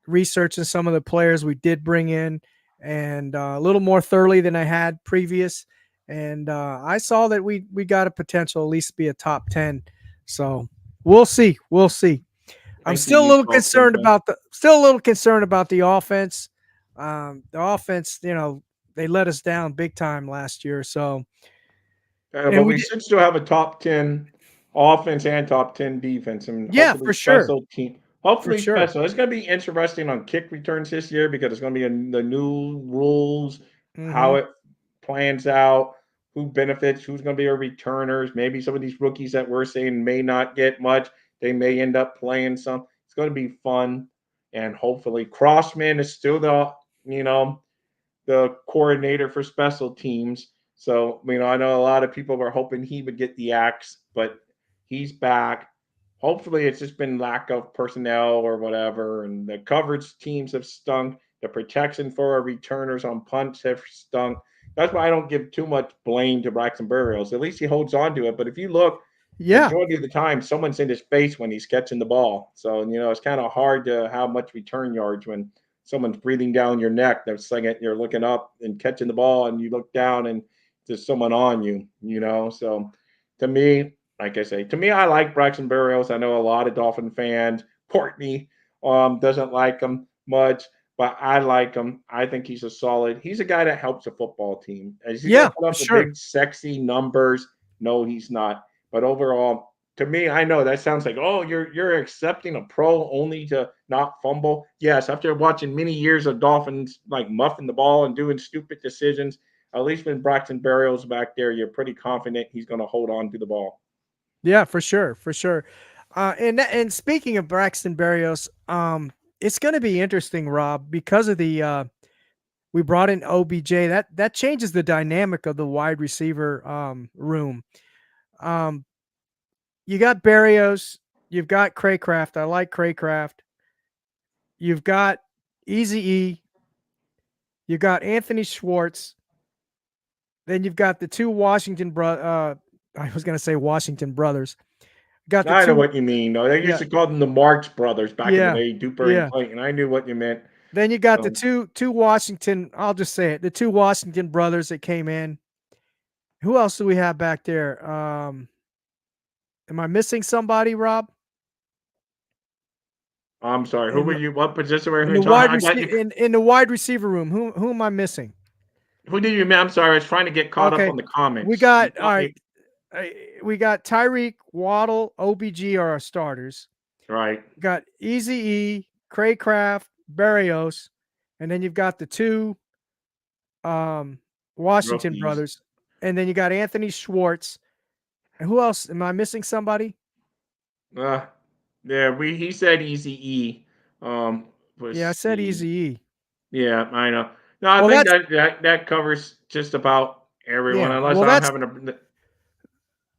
researching some of the players we did bring in, and a little more thoroughly than I had previous. And I saw that we got a potential at least be a top 10. So we'll see. We'll see. I'm thank you, still a little Utah Fins concerned fan. about the offense. The offense, they let us down big time last year. So, But and we we did, should still have a top 10 offense and top 10 defense, and yeah, hopefully for sure, special team. for Hopefully sure. special. It's going to be interesting on kick returns this year because it's going to be the new rules, Hmm. how it plans out, who benefits, who's going to be our returners. Maybe some of these rookies that we're saying may not get much. They may end up playing some. It's going to be fun, and hopefully Crossman is still you know the coordinator for special teams. So, I know a lot of people were hoping he would get the axe, but he's back. Hopefully, it's just been lack of personnel or whatever, and the coverage teams have stunk. The protection for our returners on punts have stunk. That's why I don't give too much blame to Braxton Berrios. At least he holds on to it. But if you look, Yeah, majority of the time, someone's in his face when he's catching the ball. So, it's kind of hard to have much return yards when someone's breathing down your neck. They're saying it, you're looking up and catching the ball, and you look down and there's someone on you, So to me, like I say, to me, I like Braxton Berrios. I know a lot of Dolphin fans. Courtney doesn't like him much, but I like him. I think he's a solid. He's a guy that helps a football team. Is he going Yeah, to put for up the sure. big, sexy numbers? No, he's not. But overall, to me, I know that sounds like, oh, you're accepting a pro only to not fumble. Yes, after watching many years of Dolphins like muffing the ball and doing stupid decisions, at least when Braxton Berrios back there, you're pretty confident he's going to hold on to the ball. Yeah, for sure, for sure. And speaking of Braxton Berrios, it's going to be interesting, Rob, because of the we brought in OBJ. That changes the dynamic of the wide receiver room. Um, you got Berrios, you've got Craycraft. I like Craycraft. You've got Easy E. You got Anthony Schwartz. Then you've got the two I was going to say Washington brothers. Got the I know two. what you mean. No, they used Yeah, to call them the Marx brothers back in the yeah, day, Duper and yeah. Clayton. I knew what you meant. Then you got the Um, two Washington. I'll just say it. The two Washington brothers that came in. Who else do we have back there? Am I missing somebody, Rob? I'm sorry. Who In were the you? What position were in you the in? wide I got receiver you. in the wide receiver room. Who am I missing? Who did you mean? I'm sorry. I was trying to get caught up Okay, on the we comments. You got all caught right. me We got Tyreek, Waddle, OBG are our starters. right. We got Easy E, Craycraft, Barrios, and then you've got the two um, Washington Rookies. brothers, and then you got Anthony Schwartz. And who else? Am I missing somebody? Uh, yeah, he said Easy E. Yeah, I Was said the Easy E. Yeah, I know. No, I Well, think that's that covers just about everyone, yeah. unless Well, I'm having a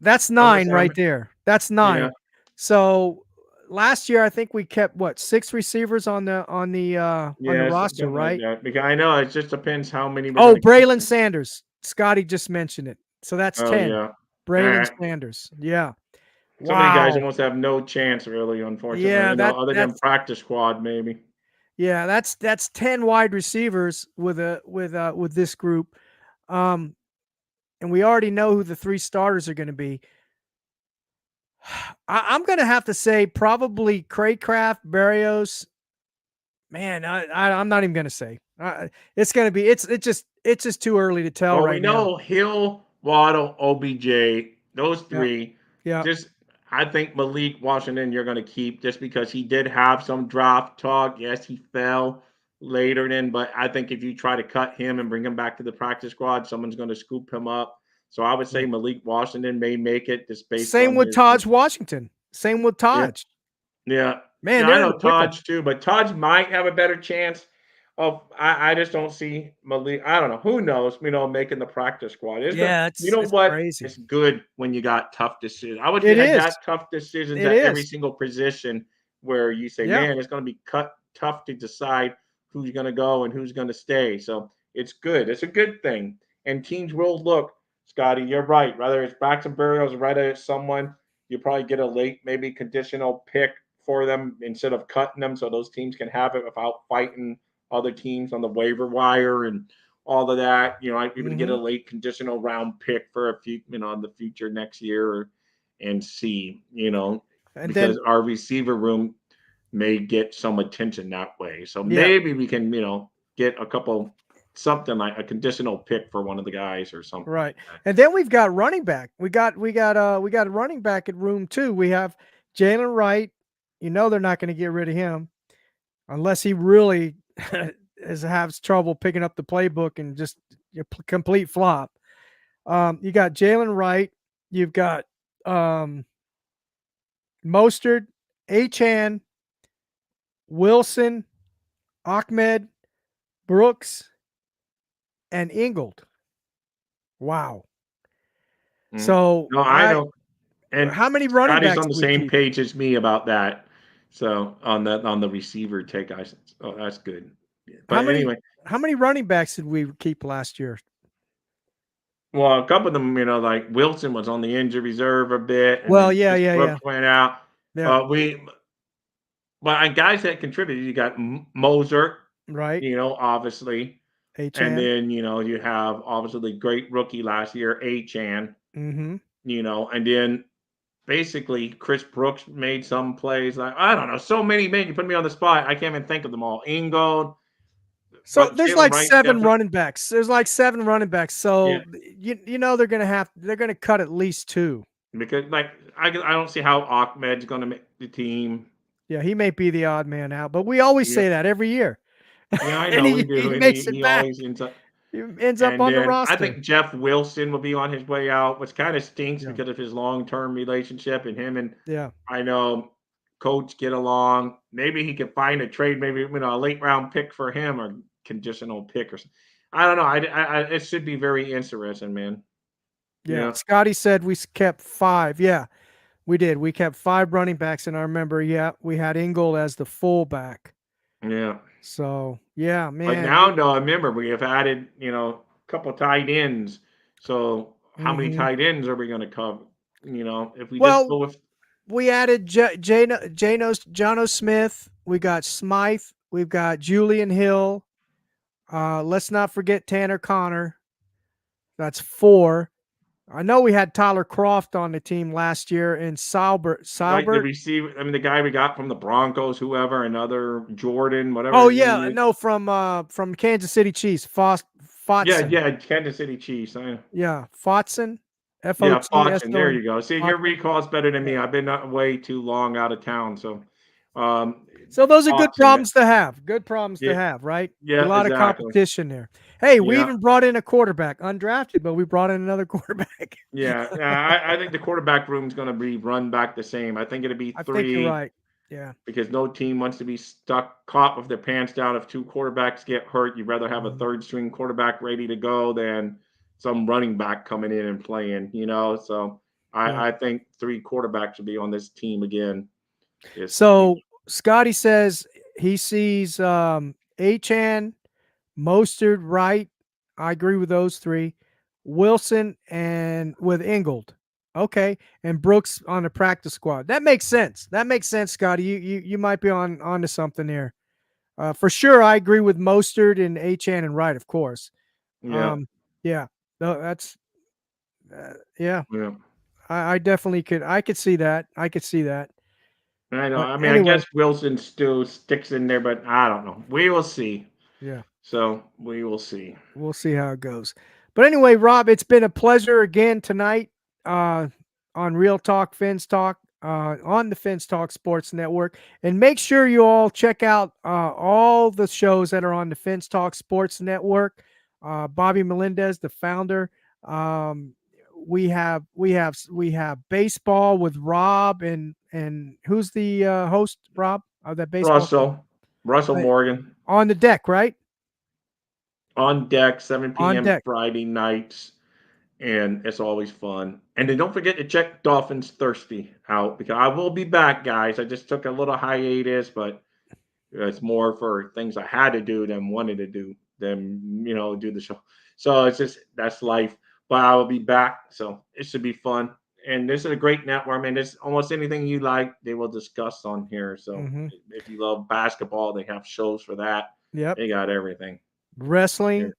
that's unless 9 right I'm there. That's yeah. 9. So last year I think we kept what 6 receivers on the Yeah, roster, something like right? that. Because I know it just depends how many we're Oh, gonna keep. Braylon Sanders. Scotty just mentioned it. So that's Oh 10. yeah. All Braylon right. Sanders. Yeah. Some of the guys Wow. almost have no chance, really, unfortunately. Yeah, Other than practice squad, maybe. that's 10 wide receivers with this group. Um, and we already know who the 3 starters are going to be. I'm going to have to say probably Craycraft, Barrios. Man, I'm not even going to say. It's going to be it's just too early to tell Well, we right now. know Hill, Waddle, OBJ, those Yeah. three. Yeah. Just, I think Malik Washington you're going to keep just because he did have some draft talk. Yes, he fell later then, but I think if you try to cut him and bring him back to the practice squad, someone's going to scoop him up. So I would say Yeah. Malik Washington may make it just based Same on with his. Taj Washington. Same with Yeah, Taj. yeah, Man, yeah. I they're in a know pickle. Taj too, but Taj might have a better chance of. I just don't see Malik. I don't know. Who knows? Making the practice squad. Yeah, You know it's what? crazy. It's good when you got tough decisions. I would It had is. that tough decisions It at every is. single position where you say, Yeah. man, it's going to be tough to decide who's going to go and who's going to stay. So it's good. It's a good thing. And teams will look. Scotty, you're right. Whether it's Braxton Berrios, whether it's someone, you probably get a late, maybe conditional pick for them instead of cutting them so those teams can have it without fighting other teams on the waiver wire and all of that. I'd be able to get a Mhm. late conditional round pick for a few, in the future next year and see, And because then our receiver room may get some attention that way. So yeah, maybe we can, get a couple something like a conditional pick for one of the guys or something right. like that. And then we've got running back. We got a running back at room 2. We have Jalen Wright. You know they're not going to get rid of him unless he really has trouble picking up the playbook and just complete flop. You got Jalen Wright. You've got Mostert, Achan, Wilson, Ahmed, Brooks, and Ingold. Wow. Mm. So No, I know. And how many running Scotty's backs on the do we same keep? page as me about that. So on the receiver take, I said, oh, that's good. Yeah. How But many anyway, how many running backs did we keep last year? well, a couple of them, like Wilson was on the injured reserve a bit, and Well, then yeah, Chris yeah, yeah. Brooks went out. Yeah, We, but guys that contributed, you got Moser, right. obviously. And H-Chan. then, you have obviously the great rookie last year, A-Chan, Mm-hmm. and then basically Chris Brooks made some plays. Like, I don't know, so many men. You put me on the spot. I can't even think of them all. Ingold, So but there's Jalen like Wright seven definitely. running backs. There's like seven running backs. Yeah, So they're gonna cut at least two. because like I don't see how Ahmed's going to make the team. Yeah, he may be the odd man out, but we always Yeah, say that every year. yeah, I And know we he do, and he, makes it he back. always ends up. He ends up And on the then I roster. think Jeff Wilson will be on his way out, which kind of stinks Yeah. because of his long-term relationship and him and Yeah. I know coach get along. Maybe he could find a trade, maybe a late round pick for him or conditional pick or something. I don't know. It should be very interesting, man. Yeah. Yeah, Scotty said kept five. Yeah, we did. We kept five running backs, and I remember, yeah, we had Ingold as the fullback. yeah. So yeah, But man. now, no, remember we have added, a couple tight ends. So how many Hmm. tight ends are we going to cover? If we just Well, go with we added Jano Smith. We got Smythe. We've got Julian Hill. Let's not forget Tanner Connor. That's four. I know we had Tyler Croft on the team last year and Salbert. like the Salbert. receiver, I mean, the guy we got from the Broncos, whoever, another Jordan, whatever Oh his name yeah, is. no, from Kansas City Chiefs, Yeah, Fotson. yeah, Kansas City Chiefs. Yeah, Fotson, Yeah, Boston. There Fotson. you go. See, your Fotson. recall's better than Yeah. me. I've been way too long out of town, so um, So those are good Boston. problems to have. Good problems to Yeah, have, right? A yeah, lot of exactly. competition there. Hey, we Yeah, even brought in a quarterback, undrafted, but we brought in another quarterback. yeah. I think the quarterback room is going to be run back the same. I think it'll be I think you're three right. Yeah. because no team wants to be stuck caught with their pants down if two quarterbacks get hurt. You'd rather have a Mhm. third string quarterback ready to go than some running back coming in and playing. So Yeah. I think three quarterbacks should be on this team again. It's So Scotty says he sees Achan, Mostert, Wright. I agree with those three. Wilson and with Ingold. Okay. And Brooks on the practice squad. That makes sense. That makes sense, Scotty. You might be onto something here. For sure, I agree with Mostert and Achan and Wright, of course. yeah, Um, yeah. No, that's yeah. yeah. I definitely could. I could see that. I could see that. I know. But I mean, I anyway, guess Wilson still sticks in there, but I don't know. We will see. yeah. So we will see. We'll see how it goes. But anyway, Rob, it's been a pleasure again tonight uh, on Real Talk Fins Talk on the Fins Talk Sports Network. And make sure you all check out all the shows that are on the Fins Talk Sports Network. Bobby Melendez, the founder. Um, we have baseball with Rob and who's the host, Rob, of that baseball show? Russell Uh, Morgan on the deck, right? on deck, 7 On p.m. deck. Friday nights. And it's always fun. And then don't forget to check Dolphins Thirsty out because I will be back, guys. I just took a little hiatus, but it's more for things I had to do than wanted to do than do the show. So it's just that's life. But I will be back, so it should be fun. And this is a great network. I mean, there's almost anything you like, they will discuss on here. So Mm-hmm. if you love basketball, they have shows for that. Yep. They got everything. Yeah, Wrestling,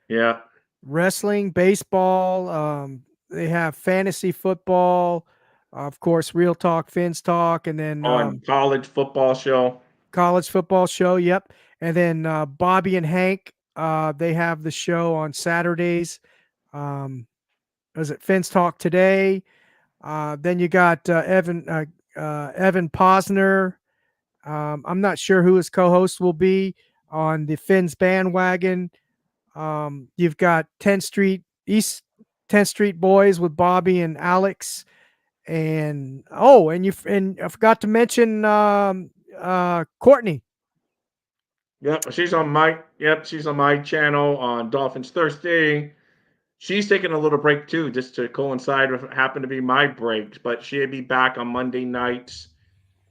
yeah. baseball. They have fantasy football, of course, Real Talk, Fins Talk, and then On college football show. college football show. Yep. And then Bobby and Hank, they have the show on Saturdays. Was it Fins Talk today? Then you got Evan Posner. I'm not sure who his co-host will be on the Fins bandwagon. You've got 10th Street Boys with Bobby and Alex, and I forgot to mention Courtney. Yep, she's on my channel on Dolphins Thursday. She's taking a little break too, just to coincide with what happened to be my break. But she'll be back on Monday nights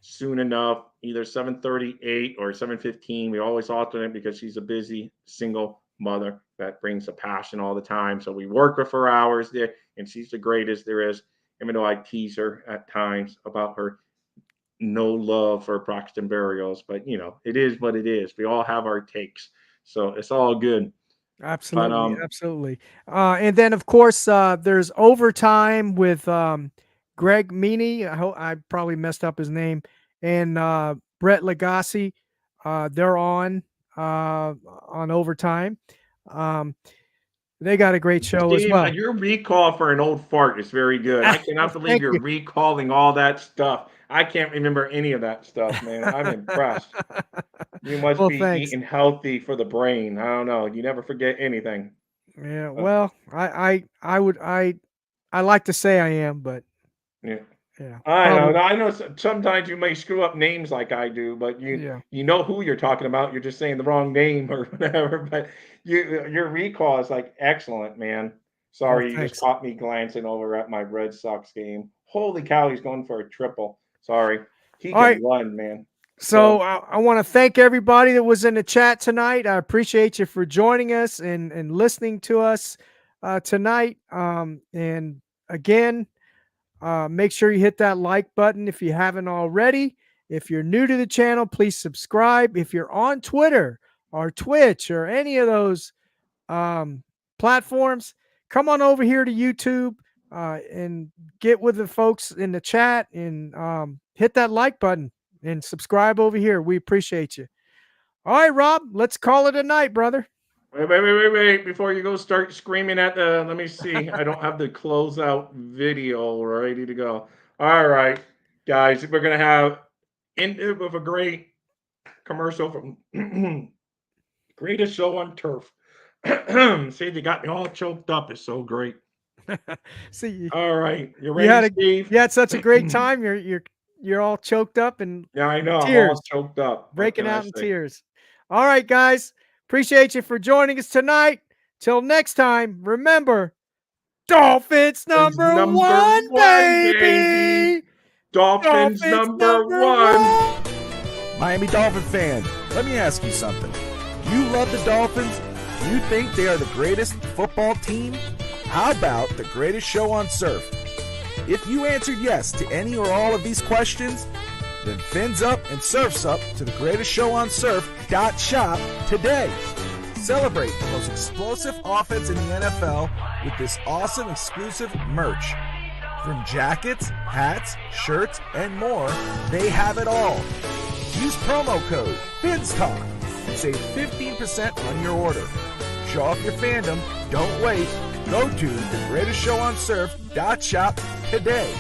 soon enough, either 7:38 or 7:15. We always alternate because she's a busy single mother that brings a passion all the time. So we work with her hours there, and she's the greatest there is. Even though I tease her at times about her no love for Braxton Berrios, but it is what it is. We all have our takes, so it's all good. But Absolutely, absolutely. And then, of course, there's overtime with Greg Meany. I probably messed up his name, and Brett Lagasse. They're on overtime. Um, they got a great show as Steve, well. your recall for an old fart is very good. I cannot believe Thank you're you. recalling all that stuff. I can't remember any of that stuff, man. I'm impressed. You must Well, be thanks. eating healthy for the brain. I don't know. You never forget anything. Yeah. Uh, Well, I like to say I am, but yeah. yeah, I know. probably. No, I know sometimes you may screw up names like I do, but Yeah. you know who you're talking about. You're just saying the wrong name or whatever. But your recall is like excellent, man. Well, Sorry, you just thanks. caught me glancing over at my Red Sox game. Holy cow, he's going for a triple. Sorry, he All right. can run, man. So So I want to thank everybody that was in the chat tonight. I appreciate you for joining us and listening to us tonight. And again, make sure you hit that like button if you haven't already. If you're new to the channel, please subscribe. If you're on Twitter or Twitch or any of those um, platforms, come on over here to YouTube and get with the folks in the chat and hit that like button and subscribe over here. We appreciate you. All right, Rob, let's call it a night, brother. wait. Before you go start screaming at the, let me see. I don't have the closeout video ready to go. All right, guys, we're going to have end it with a great commercial from greatest show on turf. See, you got me all choked up. It's so great. See, All right, you you ready, had a Steve? you had such a great time. You're all choked up and Yeah, I know. I'm all tears, choked up. What breaking can I out in say? tears. All right, guys, appreciate you for joining us tonight. Till next time, remember, Dolphins Dolphins number number one, one, baby. baby. Dolphins Dolphins number number one. one. Miami Dolphin fan, let me ask you something. Do you love the Dolphins? Do you think they are the greatest football team? How about the greatest show on surf? If you answered yes to any or all of these questions, then fins up and surfs up to the greatest show on surf.shop today. Celebrate the most explosive offense in the NFL with this awesome exclusive merch. From jackets, hats, shirts, and more, they have it all. Use promo code FINSTALK and save 15% on your order. Show off your fandom. Don't wait. Go to thegreatestshowonsurf.shop today.